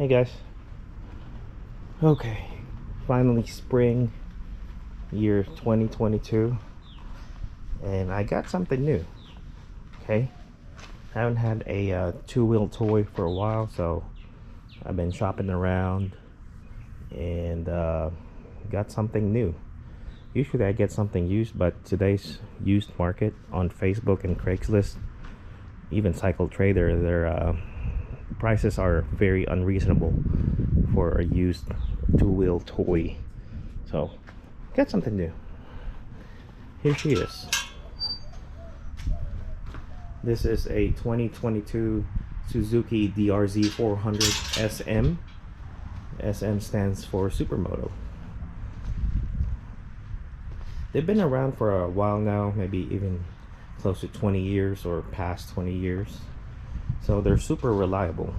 Hey guys. Okay, finally spring, year 2022, and I got something new. Okay, I haven't had a two-wheel toy for a while, so I've been shopping around and got something new. Usually I get something used, but today's used market on Facebook and Craigslist, even Cycle Trader, their prices are very unreasonable for a used two-wheel toy. So got something new. Here she is. This is a 2022 Suzuki DRZ 400 SM. SM stands for Supermoto. They've been around for a while now, maybe even close to 20 years or past 20 years. So they're super reliable.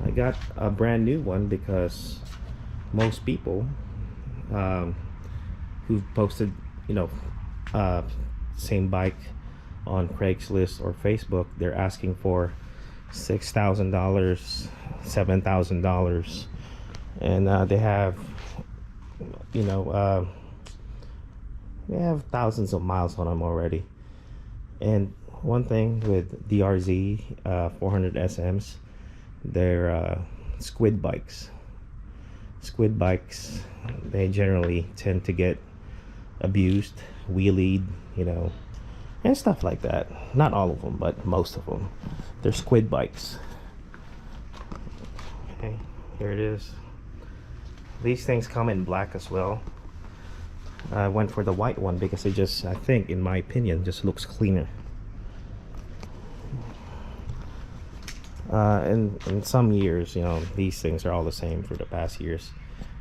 I got a brand new one because most people who've posted, same bike on Craigslist or Facebook, they're asking for $6,000, $7,000, and they have, they have thousands of miles on them already. And one thing with DRZ 400 SMs, they're squid bikes. Squid bikes, they generally tend to get abused, wheelied, and stuff like that. Not all of them, but most of them. They're squid bikes. Okay, here it is. These things come in black as well. I went for the white one because it just, I think, in my opinion, just looks cleaner. In some years, these things are all the same for the past years.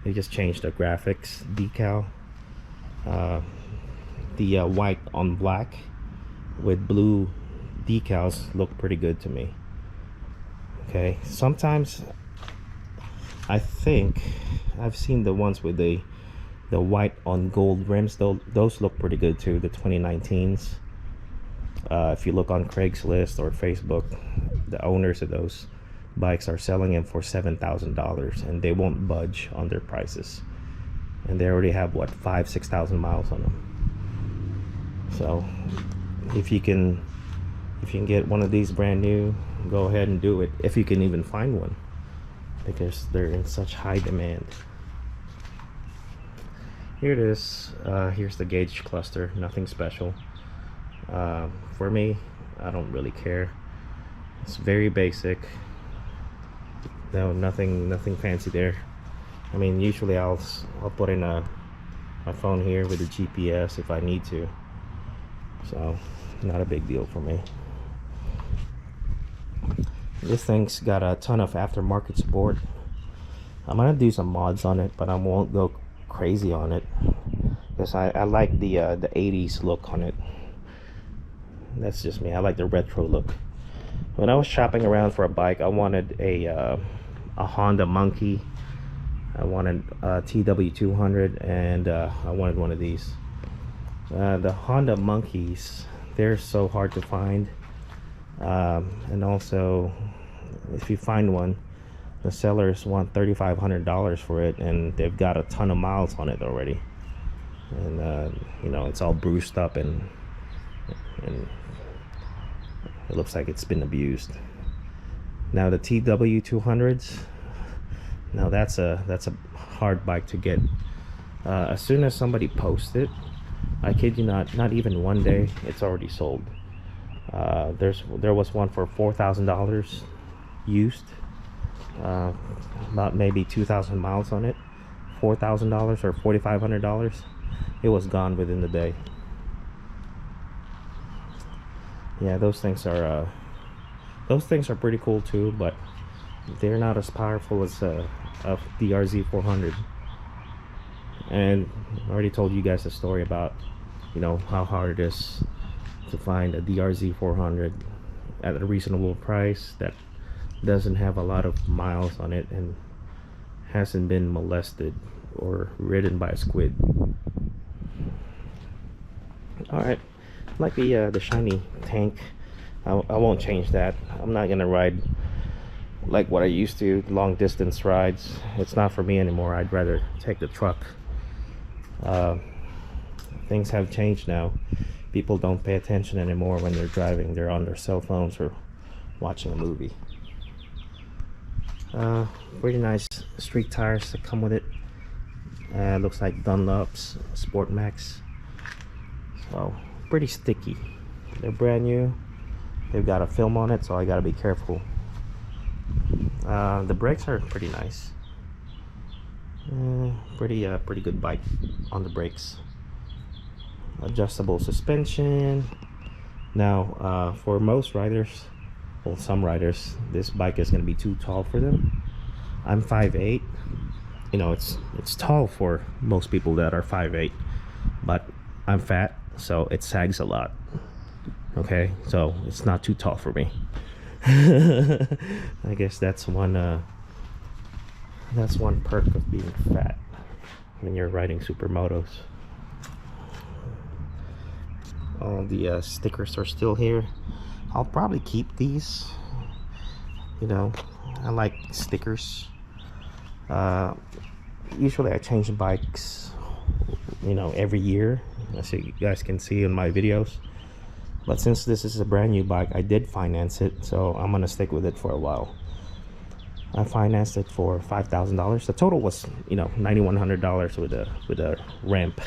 They just changed the graphics decal. The white on black with blue decals look pretty good to me. Okay, sometimes I think I've seen the ones with the white on gold rims. Those look pretty good too, the 2019s. If you look on Craigslist or Facebook, the owners of those bikes are selling them for $7,000, and they won't budge on their prices. And they already have what, 5,000-6,000 miles on them. So if you can get one of these brand new, go ahead and do it, if you can even find one, because they're in such high demand. Here it is. Here's the gauge cluster. Nothing special. For me, I don't really care. It's very basic. No, nothing fancy there. I mean, usually I'll put in my phone here with the GPS if I need to. So, not a big deal for me. This thing's got a ton of aftermarket support. I'm gonna do some mods on it, but I won't go crazy on it because I like the 80s look on it. That's just me. I like the retro look. When I was shopping around for a bike, I wanted a Honda Monkey. I wanted a TW200, and I wanted one of these. The Honda Monkeys, they're so hard to find, and also if you find one, the sellers want $3,500 for it, and they've got a ton of miles on it already, and it's all bruised up and it looks like it's been abused. Now the TW200s, now that's a hard bike to get. As soon as somebody posts it, I kid you not even one day, it's already sold. There was one for $4,000 used, about maybe 2,000 miles on it, $4,000 or $4,500. It was gone within the day. Yeah, those things are pretty cool too, but they're not as powerful as a DRZ 400. And I already told you guys a story about how hard it is to find a DRZ 400 at a reasonable price that doesn't have a lot of miles on it and hasn't been molested or ridden by a squid. All right, like the shiny tank, I won't change that. I'm not gonna ride like what I used to, long distance rides. It's not for me anymore. I'd rather take the truck. Things have changed now. People don't pay attention anymore when they're driving. They're on their cell phones or watching a movie. Pretty nice street tires that come with it. Looks like Dunlop's Sport Max. So pretty sticky. They're brand new. They've got a film on it, so I gotta be careful. The brakes are pretty nice. Pretty good bike on the brakes. Adjustable suspension. Now, for most riders, well, some riders, this bike is gonna be too tall for them. I'm 5'8". You know, it's tall for most people that are 5'8", but I'm fat, so it sags a lot. Okay, so it's not too tall for me. I guess that's one perk of being fat when you're riding supermotos. All the stickers are still here. I'll probably keep these. You know, I like stickers. Usually I change bikes, you know, every year, as you guys can see in my videos. But since this is a brand new bike, I did finance it, so I'm gonna stick with it for a while. I financed it for $5,000. The total was, you know, $9,100 with a ramp.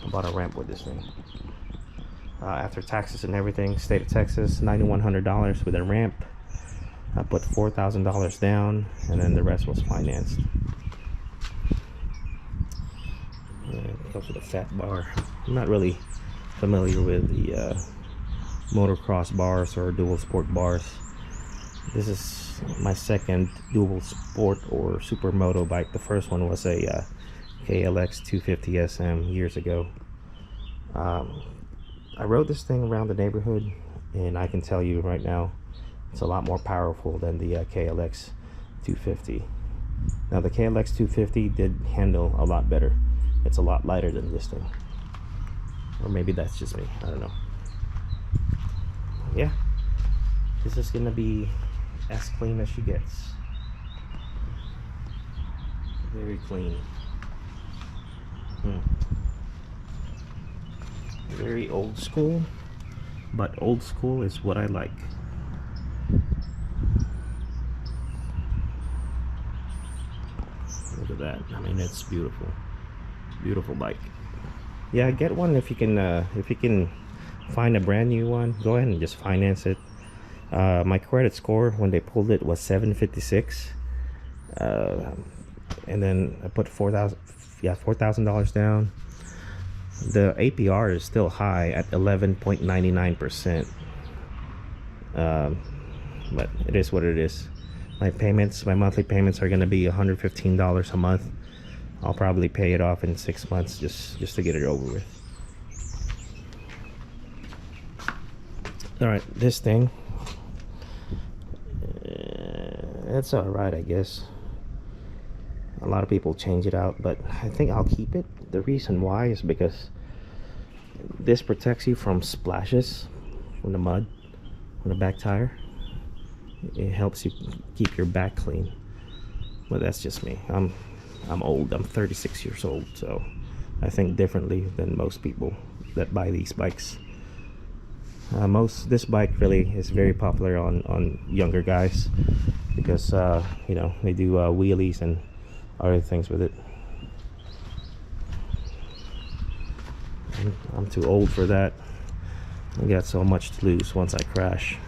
I bought a ramp with this thing. After taxes and everything, state of Texas, $9,100 with a ramp. I put $4,000 down, and then the rest was financed. It comes with a fat bar. I'm not really familiar with the motocross bars or dual sport bars. This is my second dual sport or supermoto bike. The first one was a KLX 250 SM years ago. I rode this thing around the neighborhood, and I can tell you right now, it's a lot more powerful than the KLX 250. Now the KLX 250 did handle a lot better. It's a lot lighter than this thing. Or maybe that's just me, I don't know. Yeah, this is gonna be as clean as she gets. Very clean. Very old school, but old school is what I like. Look at that. I mean, it's beautiful. Beautiful bike. Yeah, get one if you can find a brand new one. Go ahead and just finance it. My credit score when they pulled it was 756, and then I put $4,000 down. The APR is still high at 11.99%, but it is what it is. My monthly payments are going to be $115 a month. I'll probably pay it off in 6 months just to get it over with. All right, this thing, it's all right, I guess. A lot of people change it out, but I think I'll keep it. The reason why is because this protects you from splashes from the mud on the back tire. It helps you keep your back clean. But that's just me. I'm old. I'm 36 years old, so I think differently than most people that buy these bikes. This bike really is very popular on younger guys because you know, they do wheelies and other things with it. I'm too old for that. I got so much to lose once I crash.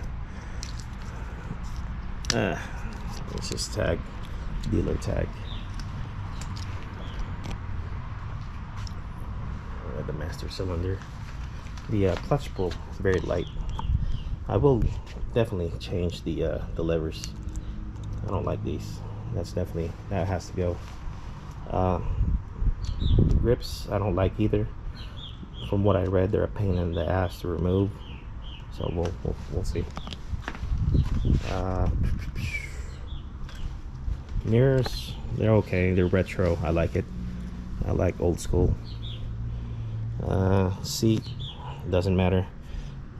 Let's just tag, dealer tag. The master cylinder. The clutch pull very light. I will definitely change the levers. I don't like these. That has to go. The grips I don't like either. From what I read, they're a pain in the ass to remove. So we'll see. Mirrors, they're okay. They're retro. I like it. I like old school. Seat, doesn't matter.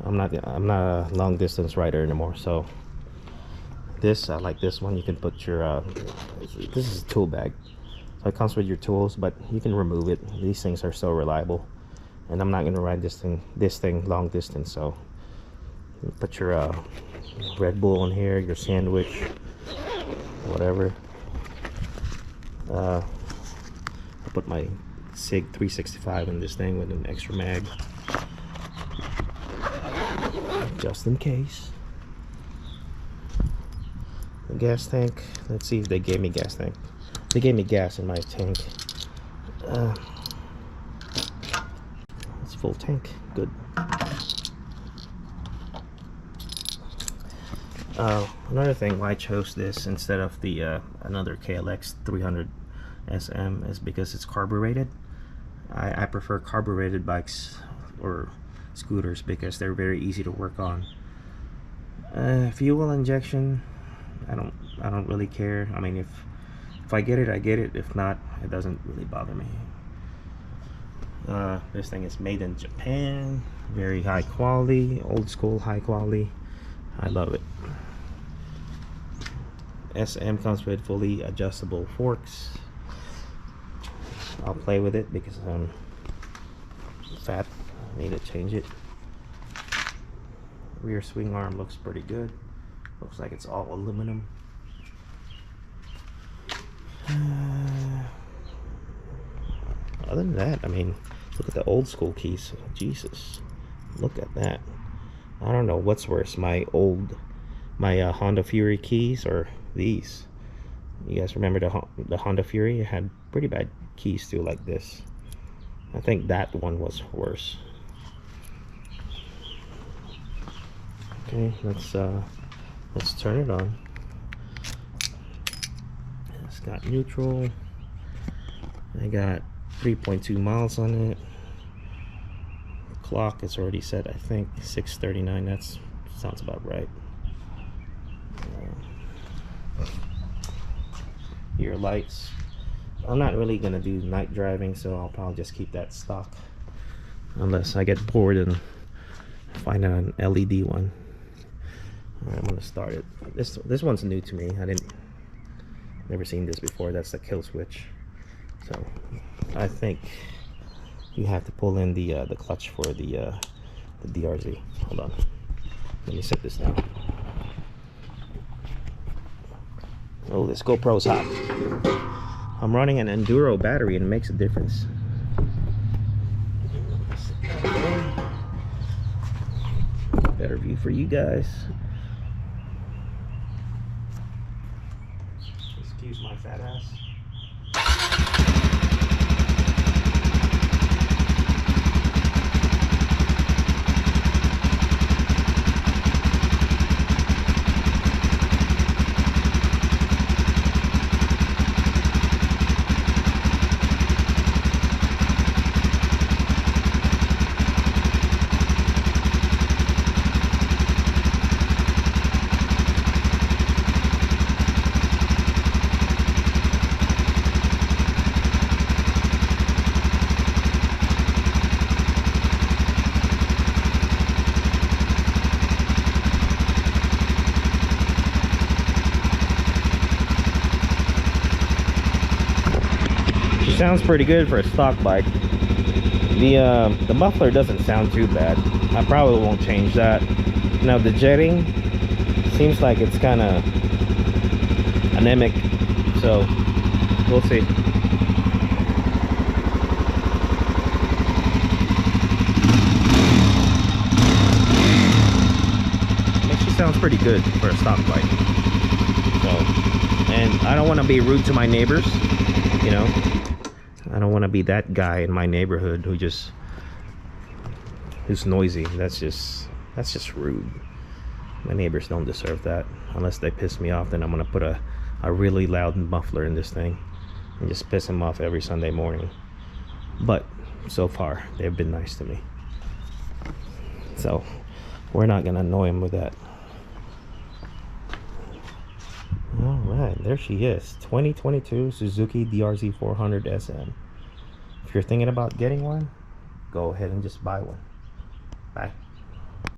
I'm not a long distance rider anymore, so This, I like this one. You can put your this is a tool bag, so it comes with your tools, but you can remove it. These things are so reliable, and I'm not gonna ride this thing long distance, so put your Red Bull in here, your sandwich, whatever. I put my SIG 365 in this thing with an extra mag, just in case. The gas tank, let's see if they gave me gas tank. They gave me gas in my tank. It's full tank, good. Another thing why I chose this instead of the another KLX 300 SM is because it's carbureted. I prefer carbureted bikes or scooters because they're very easy to work on. Fuel injection, I don't really care. I mean, if I get it, I get it. If not, it doesn't really bother me. This thing is made in Japan, very high quality, old school high quality. I love it. SM comes with fully adjustable forks. I'll play with it because I'm fat. I need to change it. Rear swing arm looks pretty good. Looks like it's all aluminum. Other than that, I mean, look at the old school keys. Jesus, look at that. I don't know what's worse, my Honda Fury keys or these. You guys remember the Honda Fury? It had pretty bad keys too, like this. I think that one was worse. Okay, let's turn it on. It's got neutral. I got 3.2 miles on it. Clock is already set, I think 6:39. That sounds about right. Your lights, I'm not really gonna do night driving, so I'll probably just keep that stock unless I get bored and find an LED one. Alright, I'm gonna start it. This one's new to me. Never seen this before. That's the kill switch. So I think you have to pull in the clutch for the DRZ. Hold on, let me set this down. Oh, this GoPro's hot. I'm running an Enduro battery and it makes a difference. Better view for you guys. Excuse my fat ass. Sounds pretty good for a stock bike. The muffler doesn't sound too bad. I probably won't change that. Now the jetting seems like it's kind of anemic, so we'll see. Actually sounds pretty good for a stock bike. So, and I don't want to be rude to my neighbors, you know. I don't want to be that guy in my neighborhood who's noisy. That's just rude. My neighbors don't deserve that. Unless they piss me off, then I'm gonna put a really loud muffler in this thing and just piss them off every Sunday morning. But so far they've been nice to me, so we're not gonna annoy them with that. All right, there she is. 2022 Suzuki DRZ 400 SM. If you're thinking about getting one, go ahead and just buy one. Bye.